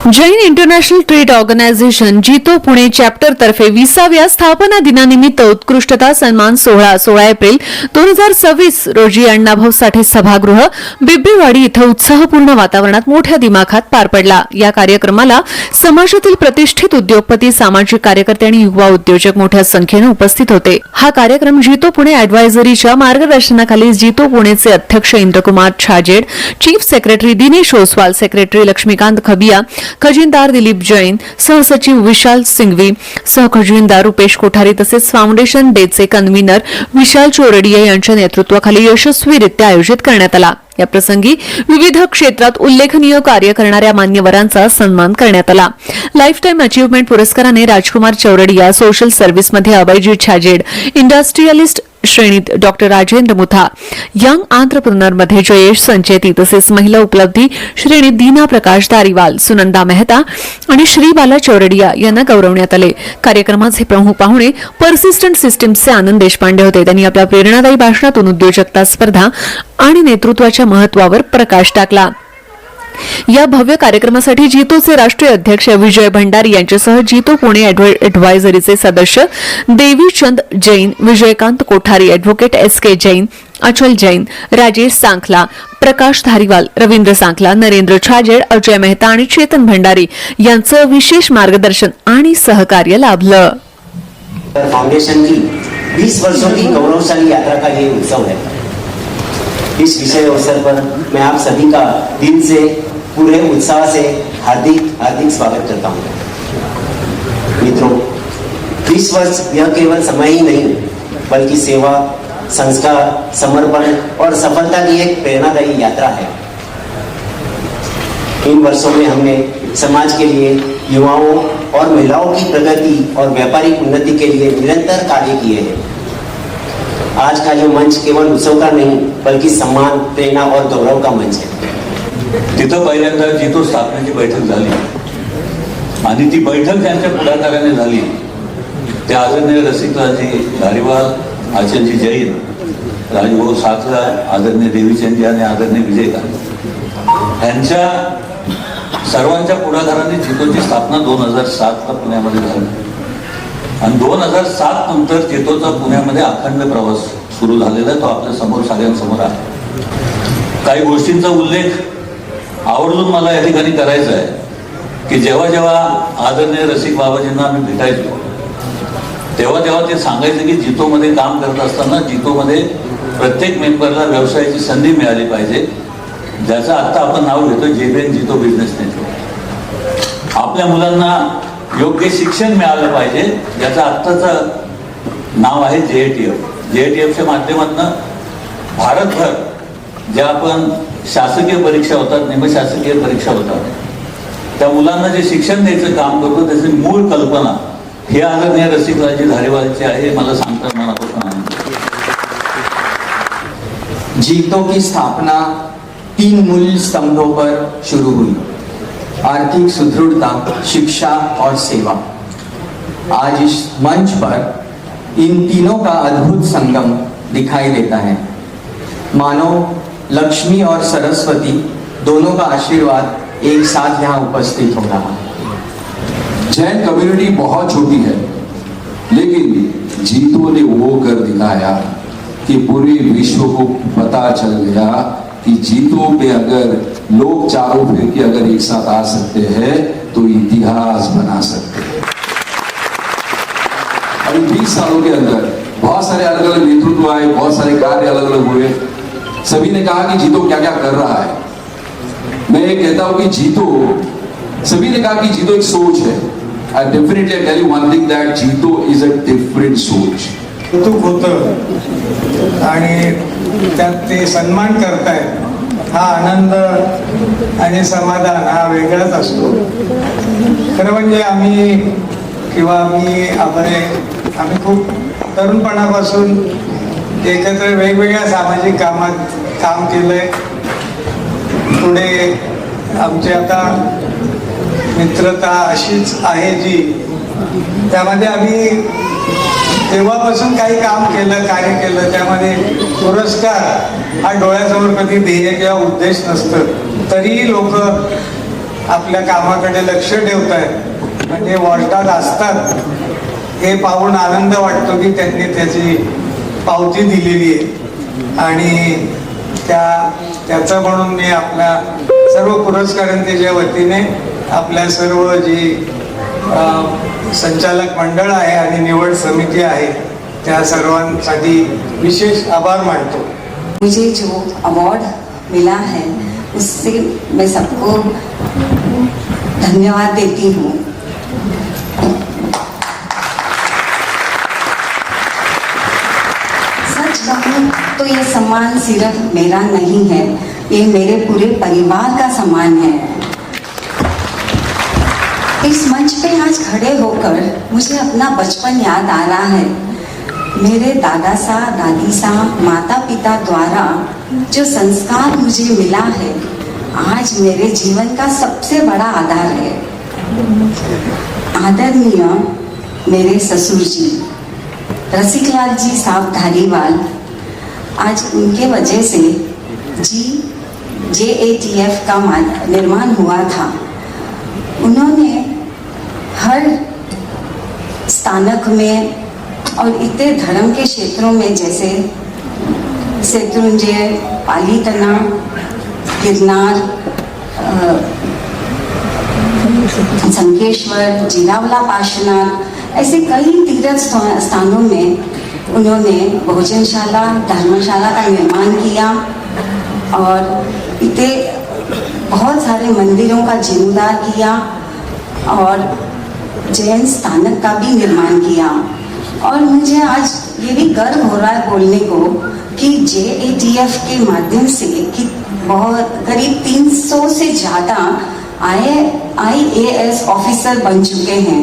Jain international trade organisation जितो Pune chapter तर्फे 20व्या स्थापना दिनानिमित्त उत्कृष्टता सन्मान सोहळा 16 एप्रिल 2026 रोजी अण्णाभाऊ साठे सभागृह बिब्बेवाडी इथं उत्साहपूर्ण वातावरणात मोठ्या दिमाखात पार पडला। या कार्यक्रमाला समाजातील प्रतिष्ठित उद्योगपती, सामाजिक कार्यकर्ते आणि युवा उद्योजक मोठ्या संख्येने उपस्थित होते। हा कार्यक्रम जितो पुणे ॲडव्हायझरीच्या मार्गदर्शनाखाली जितो पुणेचे अध्यक्ष Indrakumar Chhajed, chief secretary Dinesh Oswal, secretary Laxmikant Khabia, खजिनदार दिलीप जैन, सहसचिव विशाल सिंघवी, सहखजिनदार रुपेश कोठारी तसेच फाउंडेशन डेचे कन्व्हीनर विशाल चोरडिया यांच्या नेतृत्वाखाली यशस्वीरित्या आयोजित करण्यात आला। या प्रसंगी विविध क्षेत्रात उल्लेखनीय कार्य करणाऱ्या मान्यवरांचा सन्मान करण्यात आला। लाईफ टाइम अचीव्हमेंट पुरस्काराने राजकुमार चौरडिया, सोशल सर्व्हिसमध्ये अभयजीत छाजेड, इंडस्ट्रियलिस्ट श्रेणीत डॉक्टर राजेंद्र मुथा, यंग आंत्रप्रनरमध्ये जयेश संचेती तसेच महिला उपलब्धी श्रेणीत दीना प्रकाश दारीवाल, सुनंदा मेहता आणि श्रीबाला चौरडिया यांना गौरवण्यात आले। कार्यक्रमाचे प्रमुख पाहुणे पर्सिस्टंट सिस्टीम्सचे आनंद देशपांडे होते। त्यांनी आपल्या प्रेरणादायी भाषणातून उद्योजकता, स्पर्धा आणि नेतृत्वाच्या महत्त्वावर प्रकाश टाकला। या भव्य कार्यक्रमासाठी जितोचे राष्ट्रीय अध्यक्ष विजय भंडारी यांच्यासह जितो पुणे ॲडव्हायझरीचे सदस्य देवीचंद जैन, विजयकांत कोठारी, ॲडव्होकेट एस.के. जैन, अचल जैन, राजेश सांखला, प्रकाश धारीवाल, रवींद्र सांखला, नरेंद्र छाजेड, अजय मेहता आणि चेतन भंडारी यांचं विशेष मार्गदर्शन आणि सहकार्य लाभलं। फाउंडेशन की 20 वर्षों की गौरवशाली यात्रा का ये उत्सव है। इस विषय अवसर पर मैं आप सभी का दिल से, पूरे उत्साह से हार्दिक स्वागत करता हूँ। मित्रों, 20 वर्ष यह केवल समय ही नहीं बल्कि सेवा, संस्कार, समर्पण और सफलता की एक प्रेरणादायी यात्रा है। इन वर्षों में हमने समाज के लिए, युवाओं और महिलाओं की प्रगति और व्यापारिक उन्नति के लिए निरंतर कार्य किए हैं। आज का ये मंच केवल उत्सव का नहीं बल्कि सम्मान, प्रेरणा और गौरव का मंच है। तिथं पहिल्यांदा जितो स्थापनेची बैठक झाली आणि ती बैठक त्यांच्या पुढाकाराने झाली। त्या आदरणीय रसिकराजी धारीवाल, आचलजी जैन, राजभाऊ साखला, आदरणीय देवीचंद आणि आदरणीय विजयकांत यांच्या सर्वांच्या पुढाकाराने जितोची स्थापना 2007 ला पुण्यामध्ये झाली आणि 2007 नंतर जितोचा पुण्यामध्ये अखंड प्रवास सुरू झालेला तो आपल्या समोर सगळ्यांसमोर आहे। काही गोष्टींचा उल्लेख आवर्जून मला या ठिकाणी करायचा आहे की जेव्हा जेव्हा आदरणीय रसिक बाबाजींना आम्ही भेटायचो तेव्हा ते सांगायचे की जितोमध्ये काम करत असताना जितोमध्ये प्रत्येक मेंबरला व्यवसायाची संधी मिळाली पाहिजे, ज्याचं आता आपण नाव घेतो जेबीएन जितो बिझनेस नेटवर्क। आपल्या मुलांना योग्य शिक्षण मिळालं पाहिजे, ज्याचं आत्ताचं नाव आहे JATF। JATFच्या माध्यमातून भारतभर ज्या आपण शासकीय परीक्षा होतात, निमशासकीय परीक्षा होतात, त्या मुलांना जे शिक्षण द्यायचं काम करतो त्याची मूळ कल्पना हे आदरणीय रसिकराजी धारीवालची आहे। मला सांगता मनापासून आनंद। जितो की स्थापना 3 मूल स्तंभों पर शुरू हुई: आर्थिक सुदृढ़ता, शिक्षा और सेवा। आज इस मंच पर इन तीनों का अद्भुत संगम दिखाई देता है। मानो लक्ष्मी और सरस्वती दोनों का आशीर्वाद एक साथ यहाँ उपस्थित हो रहा है। जैन कम्युनिटी बहुत छोटी है, लेकिन जितो ने वो कर दिखाया कि पूरे विश्व को पता चल गया कि जितो पे अगर लोग चारों फिर के अगर एक साथ आ सकते हैं तो इतिहास बना सकते हैं। अभी 20 सालों के अंदर बहुत सारे अलग अलग नेतृत्व आए, बहुत सारे कार्य अलग अलग हुए। सभी ने कहा कि जितो क्या क्या कर रहा है। मैं ये कहता हूं कि जितो, सभी ने कहा कि जितो एक सोच है। I definitely tell you one thing that जितो is a different सोच। कौतुक होतं आणि त्यात ते सन्मान करतायत, हा आनंद आणि समाधान हा वेगळाच असतो। खरं म्हणजे आम्ही खूप तरुणपणापासून एकत्र वेगवेगळ्या सामाजिक कामात काम केलंय। पुढे आमची आता मित्रता अशीच आहे जी त्यामध्ये आम्ही तेव्हापासून काही काम केलं, कार्य केलं। त्यामध्ये पुरस्कार हा डोळ्यासमोर कधी ध्येय किंवा उद्देश नसतं, तरीही लोक आपल्या कामाकडे लक्ष ठेवत आहेत, म्हणजे वॉर्टात असतात हे पाहून आनंद वाटतो की त्यांनी त्याची पावती दिलेली आहे. आणि त्याचं म्हणून मी आपल्या सर्व पुरस्कारांच्या वतीने आपल्या सर्व जी संचालक मंडळ आहे आणि निवड समिती आहे त्या सर्वांसाठी विशेष आभार मानतो. मुझे जो अवार्ड मिला है उससे मैं सबको धन्यवाद देती हूँ. सच कहूँ तो ये सम्मान सिर्फ मेरा नहीं है, ये मेरे पूरे परिवार का सम्मान है. इस मंच पे आज खड़े होकर मुझे अपना बचपन याद आ रहा है. मेरे दादा सा, दादी सा, माता पिता द्वारा जो संस्कार मुझे मिला है आज मेरे जीवन का सबसे बड़ा आधार है. आदरणीय मेरे ससुर जी रसिकलाल जी साहब धारीवाल, आज उनके वजह से JATF का निर्माण हुआ था. उन्होंने हर स्थानक में और इतने धर्म के क्षेत्रों में जैसे शत्रुंजय, पालीतना, गिरनार, संकेश्वर, जिरावला पार्श्वनाथ, ऐसे कई तीर्थ स्थानों में उन्होंने भोजनशाला, धर्मशाला का निर्माण किया और इतने बहुत सारे मंदिरों का जीर्णोद्धार किया और जैन स्थानक का भी निर्माण किया. और मुझे आज ये भी गर्व हो रहा है बोलने को कि JATF के माध्यम से कि बहुत करीब 300 से ज़्यादा IAS ऑफिसर बन चुके हैं.